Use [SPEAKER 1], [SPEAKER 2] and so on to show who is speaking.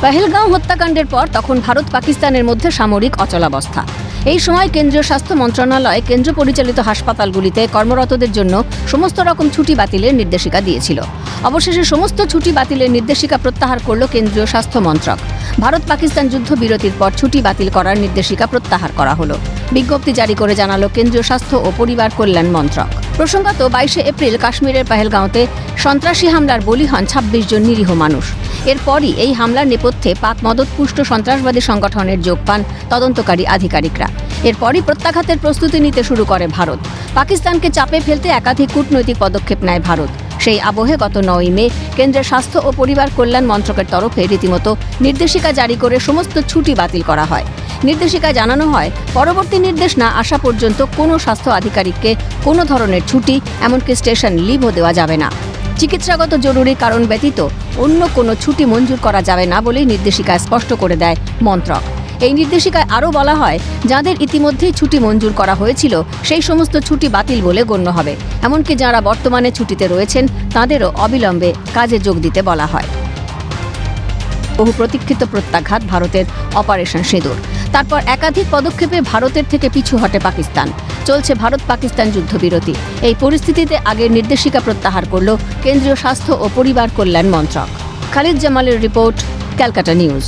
[SPEAKER 1] পহেলগাঁও হত্যাকাণ্ডের পর তখন ভারত পাকিস্তানের মধ্যে সামরিক অচলাবস্থা। এই সময় কেন্দ্রীয় স্বাস্থ্য মন্ত্রণালয় কেন্দ্র পরিচালিত হাসপাতালগুলিতে কর্মরতদের জন্য সমস্ত রকম ছুটি বাতিলের নির্দেশিকা দিয়েছিল। অবশেষে সমস্ত ছুটি বাতিলের নির্দেশিকা প্রত্যাহার করল কেন্দ্রীয় স্বাস্থ্য মন্ত্রক। ভারত পাকিস্তান যুদ্ধবিরতির পর ছুটি বাতিল করার নির্দেশিকা প্রত্যাহার করা হলো। বিজ্ঞপ্তি জারি করে জানালো কেন্দ্রীয় স্বাস্থ্য ও পরিবার কল্যাণ মন্ত্রক। প্রসঙ্গত 22শে এপ্রিল কাশ্মীরের পহেলগাঁওতে সন্ত্রাসী হামলার বলি হন 26 জন নিরীহ মানুষ। এরপরই এই হামলার নেপথ্যে পাক মদতপুষ্ট সন্ত্রাসবাদী সংগঠনের যোগ পান তদন্তকারী আধিকারিকরা। এরপরই প্রত্যাঘাতের প্রস্তুতি নিতে শুরু করে ভারত। পাকিস্তানকে চাপে ফেলতে একাধিক কূটনৈতিক পদক্ষেপ নেয় ভারত। সেই আবহে গত 9ই মে কেন্দ্রের স্বাস্থ্য ও পরিবার কল্যাণ মন্ত্রকের তরফে রীতিমতো নির্দেশিকা জারি করে সমস্ত ছুটি বাতিল করা হয়। নির্দেশিকায় জানানো হয়, পরবর্তী নির্দেশ না আসা পর্যন্ত কোনো স্বাস্থ্য আধিকারিককে কোনো ধরনের ছুটি, এমনকি স্টেশন লিভও দেওয়া যাবে না। চিকিৎসাগত জরুরি কারণ ব্যতীত অন্য কোনো ছুটি মঞ্জুর করা যাবে না বলেই নির্দেশিকায় স্পষ্ট করে দেয় মন্ত্রক। এই নির্দেশিকায় আরও বলা হয়, যাদের ইতিমধ্যেই ছুটি মঞ্জুর করা হয়েছিল সেই সমস্ত ছুটি বাতিল বলে গণ্য হবে। এমনকি যারা বর্তমানে ছুটিতে রয়েছেন তাঁদেরও অবিলম্বে কাজে যোগ দিতে বলা হয়। বহু প্রতীক্ষিত প্রত্যাঘাত ভারতের অপারেশন সিঁদুর। তারপর একাধিক পদক্ষেপে ভারতের থেকে পিছু হটে পাকিস্তান। চলছে ভারত পাকিস্তান যুদ্ধবিরতি। এই পরিস্থিতিতে আগের নির্দেশিকা প্রত্যাহার করল কেন্দ্রীয় স্বাস্থ্য ও পরিবার কল্যাণ মন্ত্রক। খালিদ জামালের রিপোর্ট, ক্যালকাটা নিউজ।